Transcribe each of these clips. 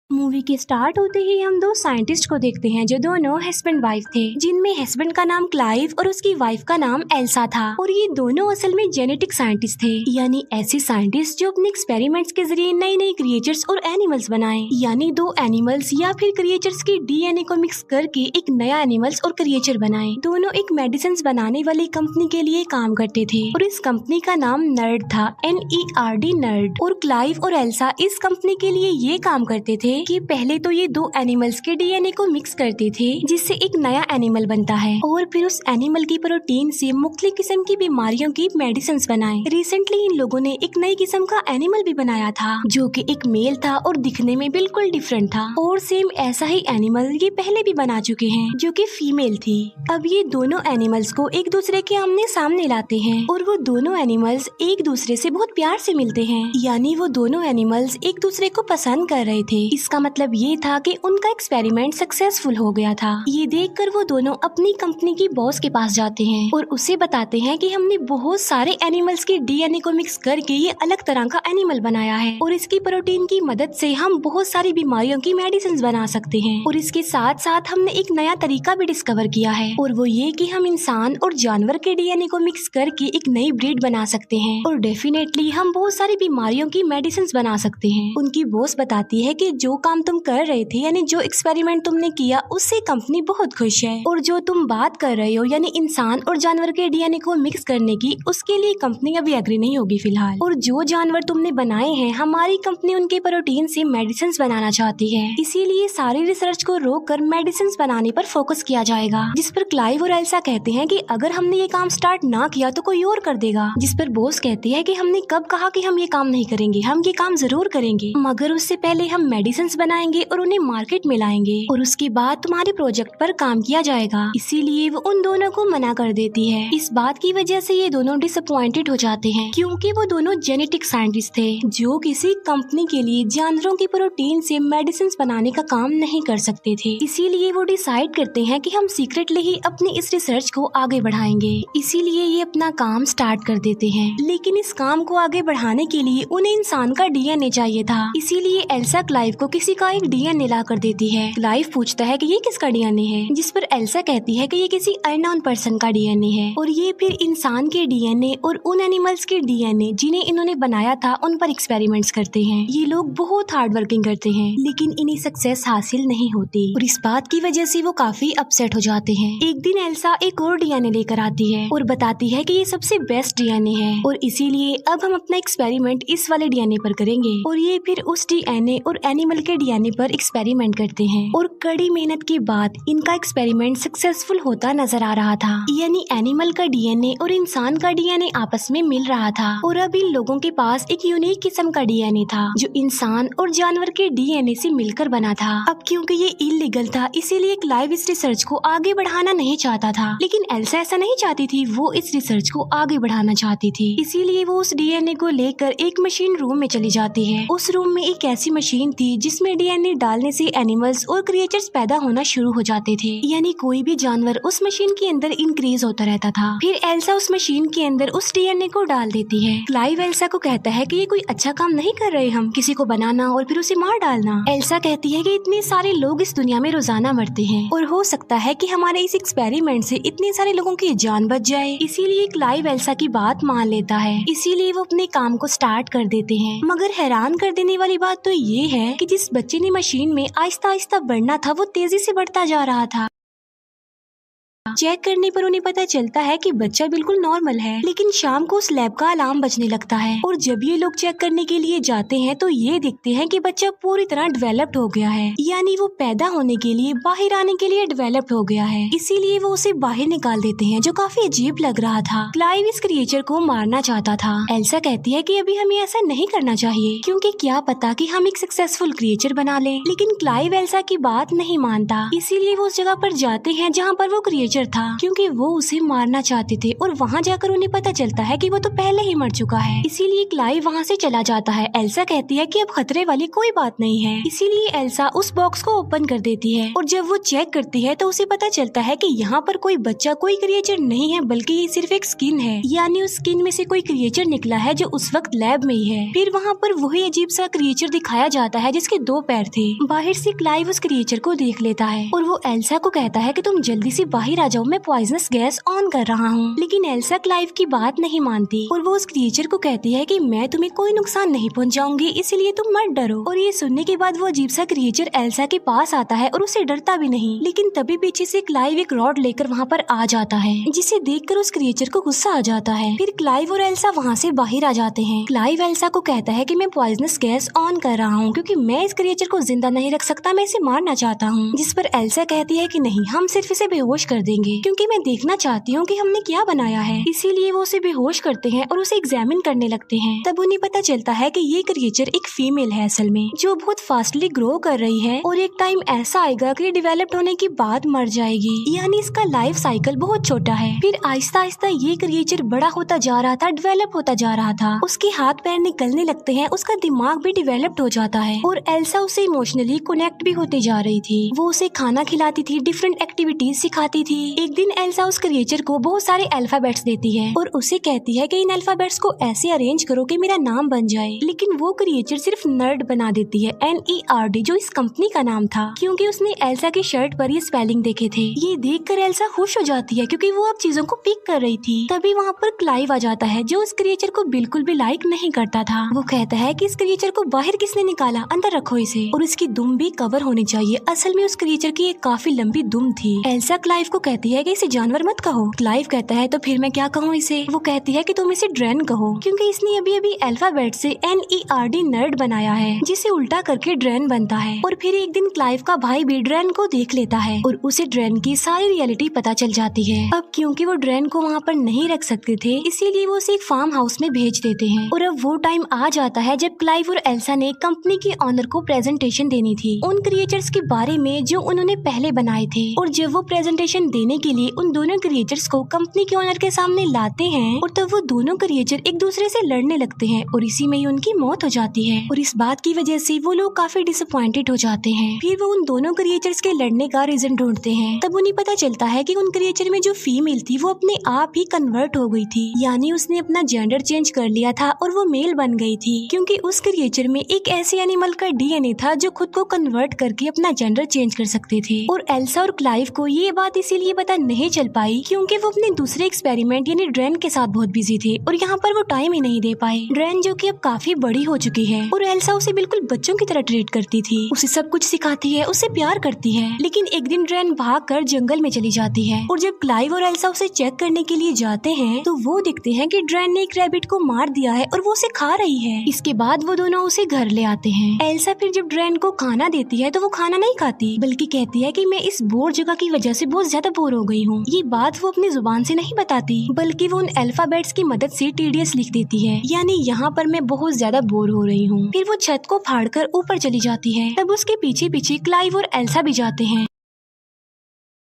Movie के start होते ही हम दो साइंटिस्ट को देखते हैं जो दोनों हस्बैंड वाइफ थे, जिनमें हस्बैंड का नाम क्लाइव और उसकी वाइफ का नाम एल्सा था। और ये दोनों असल में जेनेटिक साइंटिस्ट थे, यानी ऐसे साइंटिस्ट जो अपने एक्सपेरिमेंट्स के जरिए नई नई क्रिएचर्स और एनिमल्स बनाए, यानी दो एनिमल्स या फिर क्रिएचर्स की डीएनए को मिक्स करके एक नया एनिमल्स और क्रिएचर बनाए। दोनों एक मेडिसिन बनाने वाली कंपनी के लिए काम करते थे और इस कंपनी का नाम नर्ड था, NERD नर्ड। और क्लाइव और एल्सा इस कंपनी के लिए ये काम करते थे कि पहले तो ये दो एनिमल्स के डीएनए को मिक्स करते थे जिससे एक नया एनिमल बनता है, और फिर उस एनिमल की प्रोटीन से मुख्तलिफ किस्म की बीमारियों की मेडिसिन बनाए। रिसेंटली इन लोगों ने एक नई किस्म का एनिमल भी बनाया था जो कि एक मेल था और दिखने में बिल्कुल डिफरेंट था, और सेम ऐसा ही एनिमल ये पहले भी बना चुके हैं जो कि फीमेल थी। अब ये दोनों एनिमल्स को एक दूसरे के आमने सामने लाते हैं और वो दोनों एनिमल्स एक दूसरे से बहुत प्यार से मिलते हैं, यानी वो दोनों एनिमल्स एक दूसरे को पसंद कर रहे थे। इसका मतलब ये था कि उनका एक्सपेरिमेंट सक्सेसफुल हो गया था। ये देखकर वो दोनों अपनी कंपनी की बॉस के पास जाते हैं और उसे बताते हैं कि हमने बहुत सारे एनिमल्स के डीएनए को मिक्स करके ये अलग तरह का एनिमल बनाया है और इसकी प्रोटीन की मदद से हम बहुत सारी बीमारियों की मेडिसिन बना सकते हैं। और इसके साथ साथ हमने एक नया तरीका भी डिस्कवर किया है, और वो ये कि हम इंसान और जानवर के डीएनए को मिक्स करके एक नई ब्रीड बना सकते हैं और डेफिनेटली हम बहुत सारी बीमारियों की मेडिसिन बना सकते हैं। उनकी बॉस बताती है कि जो काम तुम कर रहे थे, यानी जो एक्सपेरिमेंट तुमने किया, उससे कंपनी बहुत खुश है, और जो तुम बात कर रहे हो यानी इंसान और जानवर के डीएनए को मिक्स करने की, उसके लिए कंपनी अभी एग्री नहीं होगी फिलहाल। और जो जानवर तुमने बनाए हैं, हमारी कंपनी उनके प्रोटीन से मेडिसिन बनाना चाहती है, इसीलिए सारी रिसर्च को रोक कर मेडिसिन बनाने पर फोकस किया जाएगा। जिस पर क्लाइव और एल्सा कहते हैं कि अगर हमने ये काम स्टार्ट ना किया तो कोई और कर देगा। जिस पर बॉस कहती है कि हमने कब कहा कि हम ये काम नहीं करेंगे, हम ये काम जरूर करेंगे, मगर उससे पहले हम मेडिसिन बनाएंगे और उन्हें मार्केट में लाएंगे और उसके बाद तुम्हारे प्रोजेक्ट पर काम किया जाएगा। इसीलिए वो उन दोनों को मना कर देती है। इस बात की वजह से ये दोनों डिसअपॉइंटेड हो जाते हैं, क्योंकि वो दोनों जेनेटिक साइंटिस्ट थे जो किसी कंपनी के लिए जानवरों की प्रोटीन से मेडिसिन बनाने का काम नहीं कर सकते थे। इसीलिए वो डिसाइड करते हैं कि हम सीक्रेटली ही अपनी इस रिसर्च को आगे बढ़ाएंगे। इसीलिए ये अपना काम स्टार्ट कर देते हैं, लेकिन इस काम को आगे बढ़ाने के लिए उन्हें इंसान का डीएनए चाहिए था। इसीलिए एल्सा क्लाइव को किसी का एक डीएनए ला कर देती है। क्लाइव पूछता है कि ये किसका डीएनए है, जिस पर एल्सा कहती है कि ये किसी अननोन पर्सन का डीएनए है, और ये फिर इंसान के डीएनए और उन एनिमल्स के डीएनए जिन्हें इन्होंने बनाया था उन पर एक्सपेरिमेंट्स करते हैं। ये लोग बहुत हार्ड वर्किंग करते हैं, लेकिन इन्हें सक्सेस हासिल नहीं होती और इस बात की वजह से वो काफी अपसेट हो जाते हैं। एक दिन एल्सा एक और डीएनए लेकर आती है और बताती है कि ये सबसे बेस्ट डीएनए है और इसीलिए अब हम अपना एक्सपेरिमेंट इस वाले डीएनए पर करेंगे। और ये फिर उस डीएनए और एनिमल के डीएनए पर एक्सपेरिमेंट करते हैं और कड़ी मेहनत के बाद इनका एक्सपेरिमेंट सक्सेसफुल होता नजर आ रहा था, यानी एनिमल का डीएनए और इंसान का डीएनए आपस में मिल रहा था। और अब इन लोगों के पास एक यूनिक किस्म का डीएनए था जो इंसान और जानवर के डीएनए से मिलकर बना था। अब क्योंकि ये इलीगल था, इसीलिए क्लाइव इस रिसर्च को आगे बढ़ाना नहीं चाहता था, लेकिन एल्सा ऐसा नहीं चाहती थी, वो इस रिसर्च को आगे बढ़ाना चाहती थी। इसीलिए वो उस डीएनए को लेकर एक मशीन रूम में चली जाती है। उस रूम में एक ऐसी मशीन थी जिसमें डीएनए डालने से एनिमल्स और क्रिएचर्स पैदा होना शुरू हो जाते थे, यानी कोई भी जानवर उस मशीन के अंदर इंक्रीज होता रहता था। फिर एल्सा उस मशीन के अंदर उस डीएनए को डाल देती है। क्लाइव एल्सा को कहता है कि ये कोई अच्छा काम नहीं कर रहे हम, किसी को बनाना और फिर उसे मार डालना। एल्सा कहती है कि इतने सारे लोग इस दुनिया में रोजाना मरते हैं और हो सकता है कि हमारे इस एक्सपेरिमेंट से इतने सारे लोगों की जान बच जाए। इसीलिए क्लाइव एल्सा की बात मान लेता है, इसीलिए वो अपने काम को स्टार्ट कर देते हैं। मगर हैरान कर देने वाली बात तो ये है कि जिस बच्चे ने मशीन में आहिस्ता आहिस्ता बढ़ना था, वो तेजी से बढ़ता जा रहा था। चेक करने पर उन्हें पता चलता है कि बच्चा बिल्कुल नॉर्मल है, लेकिन शाम को उस लैब का अलार्म बजने लगता है और जब ये लोग चेक करने के लिए जाते हैं तो ये देखते हैं कि बच्चा पूरी तरह डेवलप्ड हो गया है, यानी वो पैदा होने के लिए, बाहर आने के लिए डेवलप्ड हो गया है। इसीलिए वो उसे बाहर निकाल देते हैं, जो काफी अजीब लग रहा था। क्लाइव इस क्रिएचर को मारना चाहता था। एल्सा कहती है कि अभी हमें ऐसा नहीं करना चाहिए, क्योंकि क्या पता कि हम एक सक्सेसफुल क्रिएचर बना ले, लेकिन क्लाइव एल्सा की बात नहीं मानता। इसीलिए वो उस जगह पर जाते हैं जहाँ पर वो क्रिएचर क्रिएचर था, क्योंकि वो उसे मारना चाहते थे और वहाँ जाकर उन्हें पता चलता है कि वो तो पहले ही मर चुका है। इसीलिए क्लाइव वहाँ से चला जाता है। एल्सा कहती है कि अब खतरे वाली कोई बात नहीं है। इसीलिए एल्सा उस बॉक्स को ओपन कर देती है और जब वो चेक करती है तो उसे पता चलता है कि यहाँ पर कोई बच्चा, कोई क्रिएचर नहीं है, बल्कि ये सिर्फ एक स्किन है। यानी उस स्किन में से कोई क्रिएचर निकला है जो उस वक्त लैब में ही है। फिर वहाँ पर वही अजीब सा क्रिएचर दिखाया जाता है जिसके 2 पैर थे। बाहर से क्लाइव उस क्रिएचर को देख लेता है और वो एल्सा को कहता है कि तुम जल्दी से बाहर आ जाओ, मैं पॉइजनस गैस ऑन कर रहा हूँ। लेकिन एल्सा क्लाइव की बात नहीं मानती और वो उस क्रिएचर को कहती है कि मैं तुम्हें कोई नुकसान नहीं पहुँचाऊंगी, इसलिए तुम मत डरो। और ये सुनने के बाद वो अजीब सा क्रिएचर एल्सा के पास आता है और उसे डरता भी नहीं। लेकिन तभी पीछे से क्लाइव एक रॉड लेकर वहाँ पर आ जाता है, जिसे देखकर उस क्रिएचर को गुस्सा आ जाता है। फिर क्लाइव और एल्सा वहाँ से बाहर आ जाते हैं। क्लाइव एल्सा को कहता है कि मैं पॉइजनस गैस ऑन कर रहा हूँ क्योंकि मैं इस क्रिएचर को जिंदा नहीं रख सकता, मैं इसे मारना चाहता हूँ। जिस पर एल्सा कहती है कि नहीं, हम सिर्फ इसे बेहोश कर देंगे क्योंकि मैं देखना चाहती हूँ कि हमने क्या बनाया है। इसीलिए वो उसे बेहोश करते हैं और उसे एग्जामिन करने लगते हैं। तब उन्हें पता चलता है कि ये क्रिएचर एक फीमेल है असल में, जो बहुत फास्टली ग्रो कर रही है और एक टाइम ऐसा आएगा कि डेवलप्ड होने के बाद मर जाएगी। यानी इसका लाइफ साइकिल बहुत छोटा है। फिर आहिस्ता आहिस्ता ये क्रिएचर बड़ा होता जा रहा था, डेवलप होता जा रहा था। उसके हाथ पैर निकलने लगते हैं, उसका दिमाग भी डेवलप्ड हो जाता है और एल्सा उसे इमोशनली कनेक्ट भी होते जा रही थी। वो उसे खाना खिलाती थी, डिफरेंट एक्टिविटीज सिखाती थी। एक दिन एल्सा उस क्रिएचर को बहुत सारे अल्फाबेट्स देती है और उसे कहती है कि इन अल्फाबेट्स को ऐसे अरेंज करो कि मेरा नाम बन जाए। लेकिन वो क्रिएचर सिर्फ नर्ड बना देती है, NERD, जो इस कंपनी का नाम था, क्योंकि उसने एल्सा की शर्ट पर ये स्पेलिंग देखे थे। ये देखकर एल्सा खुश हो जाती है क्योंकि वो अब चीजों को पिक कर रही थी। तभी वहाँ पर क्लाइव आ जाता है जो उस क्रिएचर को बिल्कुल भी लाइक नहीं करता था। वो कहता है कि इस क्रिएचर को बाहर किसने निकाला, अंदर रखो इसे, और इसकी दुम भी कवर होनी चाहिए। असल में उस क्रिएचर की एक काफी लंबी दुम थी। एल्सा क्लाइव को कहती है कि इसे जानवर मत कहो। क्लाइव कहता है तो फिर मैं क्या कहूँ इसे। वो कहती है कि तुम इसे ड्रेन कहो क्योंकि इसने अभी अभी अल्फाबेट से NERD नर्ड बनाया है, जिसे उल्टा करके ड्रेन बनता है। और फिर एक दिन क्लाइव का भाई भी ड्रेन को देख लेता है और उसे ड्रेन की सारी रियलिटी पता चल जाती है। अब क्योंकि वो ड्रेन को वहाँ पर नहीं रख सकते थे, इसीलिए वो उसे एक फार्म हाउस में भेज देते हैं। और अब वो टाइम आ जाता है जब क्लाइव और एल्सा ने कंपनी के ऑनर को प्रेजेंटेशन देनी थी उन क्रिएचर्स के बारे में जो उन्होंने पहले बनाए थे। और जब वो प्रेजेंटेशन देने के लिए उन दोनों क्रिएचर्स को कंपनी के ऑनर के सामने लाते हैं और तब वो दोनों क्रिएचर एक दूसरे से लड़ने लगते हैं और इसी में ही उनकी मौत हो जाती है। और इस बात की वजह से वो लोग काफी डिसअपॉइंटेड हो जाते हैं। फिर वो उन दोनों क्रिएचर्स के लड़ने का रीजन ढूंढते हैं। तब उन्हें पता चलता है कि उन क्रिएचर में जो फीमेल थी वो अपने आप ही कन्वर्ट हो गई थी, यानी उसने अपना जेंडर चेंज कर लिया था और वो मेल बन गई थी क्योंकि उस क्रिएचर में एक ऐसे एनिमल का DNA था जो खुद को कन्वर्ट करके अपना जेंडर चेंज कर सकते थे। और एल्सा और क्लाइव को ये बात इसीलिए पता नहीं चल पाई क्योंकि वो अपने दूसरे एक्सपेरिमेंट यानी ड्रेन के साथ बहुत बिजी थे और यहाँ पर वो टाइम ही नहीं दे पाए। ड्रेन जो कि अब काफी बड़ी हो चुकी है और एल्सा उसे बिल्कुल बच्चों की तरह ट्रीट करती थी, उसे सब कुछ सिखाती है, उससे प्यार करती है। लेकिन एक दिन ड्रेन भागकर जंगल में चली जाती है और जब क्लाइव और एल्सा उसे चेक करने के लिए जाते हैं तो वो देखते हैं कि ड्रेन ने एक रैबिट को मार दिया है और वो उसे खा रही है। इसके बाद वो दोनों उसे घर ले आते हैं। एल्सा फिर जब ड्रेन को खाना देती है तो वो खाना नहीं खाती बल्कि कहती है कि मैं इस बोर जगह की वजह से बहुत ज्यादा बोर हो गई हूँ। ये बात वो अपनी जुबान से नहीं बताती बल्कि वो उन अल्फाबेट्स की मदद से TDS लिख देती है, यानी यहाँ पर मैं बहुत ज्यादा बोर हो रही हूँ। फिर वो छत को फाड़कर ऊपर चली जाती है। तब उसके पीछे पीछे क्लाइव और एल्सा भी जाते हैं।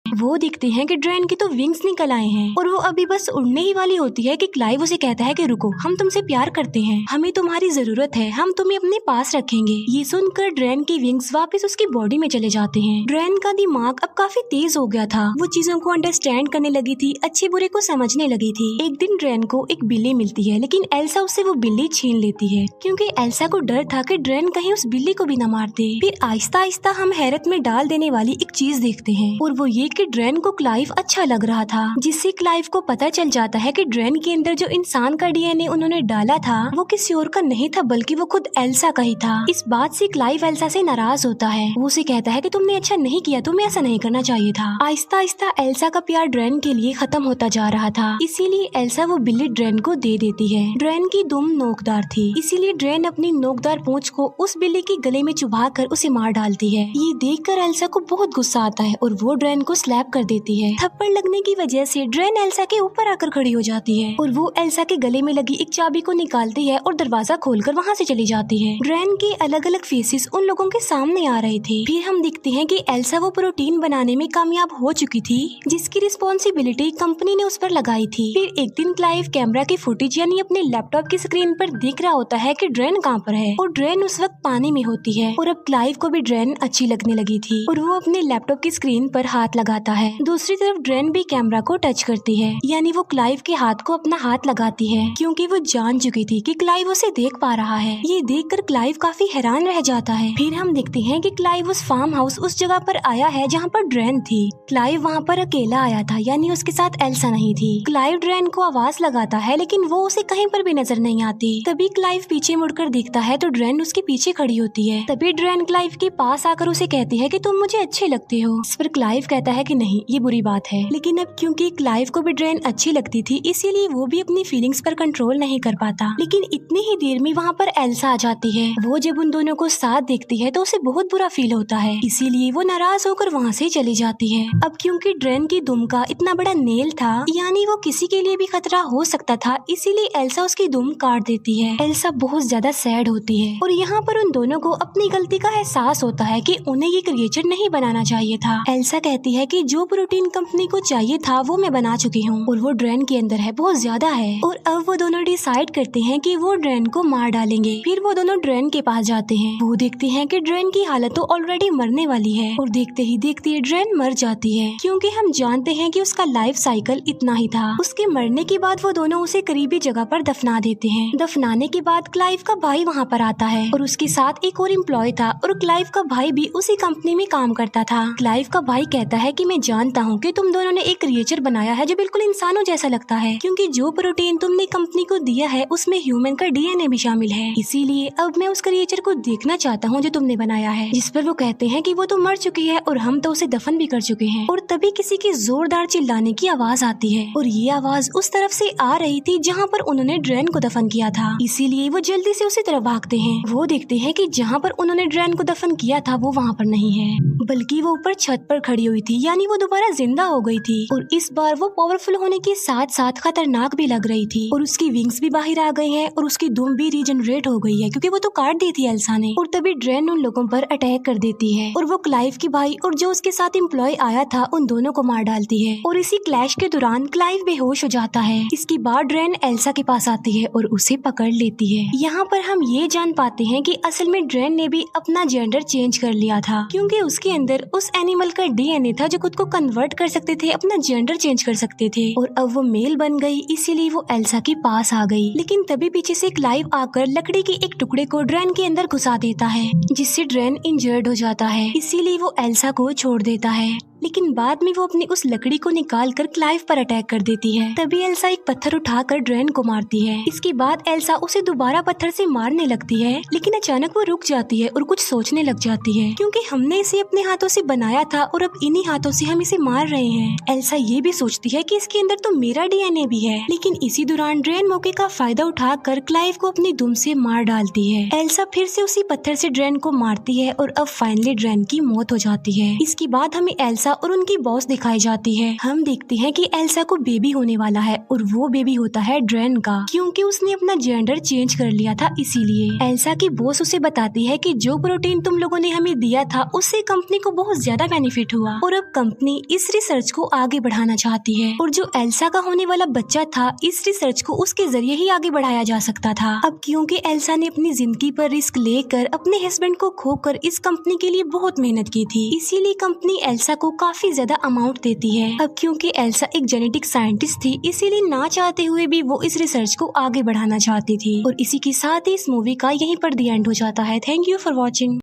वो देखते हैं कि ड्रेन की तो विंग्स निकल आए हैं और वो अभी बस उड़ने ही वाली होती है कि क्लाइव उसे कहता है कि रुको, हम तुमसे प्यार करते हैं, हमें तुम्हारी जरूरत है, हम तुम्हें अपने पास रखेंगे। ये सुनकर ड्रेन की विंग्स वापस उसकी बॉडी में चले जाते हैं। ड्रेन का दिमाग अब काफी तेज हो गया था, वो चीजों को अंडरस्टैंड करने लगी थी, अच्छे बुरे को समझने लगी थी। एक दिन ड्रेन को एक बिल्ली मिलती है लेकिन एल्सा उससे वो बिल्ली छीन लेती है क्योंकि एल्सा को डर था कि ड्रेन कहीं उस बिल्ली को भी न मार दे। फिर आहिस्ता आहिस्ता हम हैरत में डाल देने वाली एक चीज देखते हैं और वो ये कि ड्रेन को क्लाइव अच्छा लग रहा था, जिससे क्लाइव को पता चल जाता है कि ड्रेन के अंदर जो इंसान का DNA उन्होंने डाला था वो किसी और का नहीं था बल्कि वो खुद एल्सा का ही था। इस बात से क्लाइव एल्सा से नाराज होता है। वो उसे कहता है कि तुमने अच्छा नहीं किया, तुम्हें ऐसा नहीं करना चाहिए था। आहिस्ता आहिस्ता एल्सा का प्यार ड्रेन के लिए खत्म होता जा रहा था, इसीलिए एल्सा वो बिल्ली ड्रेन को दे देती है। ड्रेन की दुम नोकदार थी, इसीलिए ड्रेन अपनी नोकदार पूंछ को उस बिल्ली के गले में चुभा कर उसे मार डालती है। ये देखकर एल्सा को बहुत गुस्सा आता है और वो ड्रेन को स्लैप कर देती है। थप्पड़ लगने की वजह से ड्रेन एल्सा के ऊपर आकर खड़ी हो जाती है और वो एल्सा के गले में लगी एक चाबी को निकालती है और दरवाजा खोलकर वहाँ से चली जाती है। ड्रेन के अलग अलग फेसेस उन लोगों के सामने आ रहे थे। फिर हम देखते हैं कि एल्सा वो प्रोटीन बनाने में कामयाब हो चुकी थी जिसकी रिस्पॉन्सिबिलिटी कंपनी ने उस पर लगाई थी। फिर एक दिन क्लाइव कैमरा की फुटेज यानी अपने लैपटॉप की स्क्रीन पर देख रहा होता है कि ड्रेन कहाँ पर है और ड्रेन उस वक्त पानी में होती है और अब क्लाइव को भी ड्रेन अच्छी लगने लगी थी और वो अपने लैपटॉप की स्क्रीन पर हाथ लगाता है। दूसरी तरफ ड्रेन भी कैमरा को टच करती है यानी वो क्लाइव के हाथ को अपना हाथ लगाती है क्योंकि वो जान चुकी थी कि क्लाइव उसे देख पा रहा है। ये देखकर क्लाइव काफी हैरान रह जाता है। फिर हम देखते हैं कि क्लाइव उस फार्म हाउस उस जगह पर आया है जहाँ पर ड्रेन थी। क्लाइव वहाँ पर अकेला आया था यानी उसके साथ एल्सा नहीं थी। क्लाइव ड्रेन को आवाज लगाता है लेकिन वो उसे कहीं पर भी नजर नहीं आती। तभी क्लाइव पीछे मुड़कर देखता है तो ड्रेन उसके पीछे खड़ी होती है। तभी ड्रेन क्लाइव के पास आकर उसे कहती है कि तुम मुझे अच्छे लगते हो। इस पर क्लाइव कहता है कि नहीं ये बुरी बात है। लेकिन अब क्योंकि क्लाइव को भी ड्रेन अच्छी लगती थी इसीलिए वो भी अपनी फीलिंग्स पर कंट्रोल नहीं कर पाता। लेकिन इतनी ही देर में वहाँ पर एल्सा आ जाती है। वो जब उन दोनों को साथ देखती है तो उसे बहुत बुरा फील होता है इसीलिए वो नाराज होकर वहाँ से चली जाती है। अब क्योंकि ड्रेन की दुम का इतना बड़ा नेल था यानी वो किसी के लिए भी खतरा हो सकता था इसीलिए एल्सा उसकी दुम काट देती है। एल्सा बहुत ज्यादा सैड होती है और यहाँ पर उन दोनों को अपनी गलती का एहसास होता है कि उन्हें ये क्रिएचर नहीं बनाना चाहिए था। एल्सा कहती है कि जो प्रोटीन कंपनी को चाहिए था वो मैं बना चुकी हूँ और वो ड्रेन के अंदर है, बहुत ज्यादा है। और अब वो दोनों डिसाइड करते हैं कि वो ड्रेन को मार डालेंगे। फिर वो दोनों ड्रेन के पास जाते हैं। वो देखते हैं कि ड्रेन की हालत तो ऑलरेडी मरने वाली है और देखते ही देखते ड्रेन मर जाती है क्योंकि हम जानते हैं कि उसका लाइफ साइकिल इतना ही था। उसके मरने के बाद वो दोनों उसे करीबी जगह पर दफना देते हैं। दफनाने के बाद क्लाइव का भाई वहाँ पर आता है और उसके साथ एक और एम्प्लॉय था और क्लाइव का भाई भी उसी कंपनी में काम करता था। क्लाइव का भाई कहता है कि मैं जानता हूँ कि तुम दोनों ने एक क्रिएचर बनाया है जो बिल्कुल इंसानों जैसा लगता है क्योंकि जो प्रोटीन तुमने कंपनी को दिया है उसमें ह्यूमन का डीएनए भी शामिल है। इसीलिए अब मैं उस क्रिएचर को देखना चाहता हूँ जो तुमने बनाया है। जिस पर वो कहते हैं कि वो तो मर चुकी है और हम तो उसे दफन भी कर चुके हैं। और तभी किसी की जोरदार चिल्लाने की आवाज आती है और ये आवाज उस तरफ से आ रही थी जहाँ पर उन्होंने ड्रेन को दफन किया था। इसीलिए वो जल्दी से उसी तरफ भागते हैं। वो देखते हैं कि जहाँ पर उन्होंने ड्रेन को दफन किया था वो वहाँ पर नहीं है बल्कि वो ऊपर छत पर खड़ी हुई थी यानी वो दोबारा जिंदा हो गई थी और इस बार वो पावरफुल होने के साथ साथ खतरनाक भी लग रही थी और उसकी विंग्स भी बाहर आ गई हैं और उसकी दुम भी रीजनरेट हो गई है क्योंकि वो तो काट दी थी एल्सा ने। और तभी ड्रेन उन लोगों पर अटैक कर देती है और वो क्लाइव के भाई और जो उसके साथ एम्प्लॉय आया था उन दोनों को मार डालती है और इसी क्लैश के दौरान क्लाइव बेहोश हो जाता है। इसके बाद ड्रेन एल्सा के पास आती है और उसे पकड़ लेती है। यहाँ पर हम ये जान पाते हैं कि असल में ड्रेन ने भी अपना जेंडर चेंज कर लिया था क्योंकि उसके अंदर उस एनिमल का डीएनए था जो खुद को कन्वर्ट कर सकते थे, अपना जेंडर चेंज कर सकते थे और अब वो मेल बन गई इसीलिए वो एल्सा के पास आ गई। लेकिन तभी पीछे से क्लाइव आकर लकड़ी के एक टुकड़े को ड्रेन के अंदर घुसा देता है जिससे ड्रेन इंजर्ड हो जाता है इसीलिए वो एल्सा को छोड़ देता है। लेकिन बाद में वो अपनी उस लकड़ी को निकाल कर क्लाइव पर अटैक कर देती है। तभी एल्सा एक पत्थर उठाकर ड्रेन को मारती है। इसके बाद एल्सा उसे दोबारा पत्थर से मारने लगती है लेकिन अचानक वो रुक जाती है और कुछ सोचने लग जाती है क्योंकि हमने इसे अपने हाथों से बनाया था और अब इन्हीं हाथों से हम इसे मार रहे हैं। एल्सा ये भी सोचती है कि इसके अंदर तो मेरा डीएनए भी है। लेकिन इसी दौरान ड्रेन मौके का फायदा उठाकर क्लाइव को अपनी दुम से मार डालती है। एल्सा फिर से उसी पत्थर से ड्रेन को मारती है और अब फाइनली ड्रेन की मौत हो जाती है। इसके बाद हमें एल्सा और उनकी बॉस दिखाई जाती है। हम देखते हैं कि एल्सा को बेबी होने वाला है और वो बेबी होता है ड्रेन का क्योंकि उसने अपना जेंडर चेंज कर लिया था। इसीलिए एल्सा की बॉस उसे बताती है कि जो प्रोटीन तुम लोगों ने हमें दिया था उससे कंपनी को बहुत ज्यादा बेनिफिट हुआ और अब कंपनी इस रिसर्च को आगे बढ़ाना चाहती है और जो एल्सा का होने वाला बच्चा था इस रिसर्च को उसके जरिए ही आगे बढ़ाया जा सकता था। अब क्योंकि एल्सा ने अपनी जिंदगी पर रिस्क लेकर अपने हस्बैंड को खोकर इस कंपनी के लिए बहुत मेहनत की थी इसीलिए कंपनी एल्सा को काफी ज्यादा अमाउंट देती है। अब क्योंकि एल्सा एक जेनेटिक साइंटिस्ट थी इसीलिए ना चाहते हुए भी वो इस रिसर्च को आगे बढ़ाना चाहती थी। और इसी के साथ ही इस मूवी का यहीं पर द एंड हो जाता है। Thank you for watching.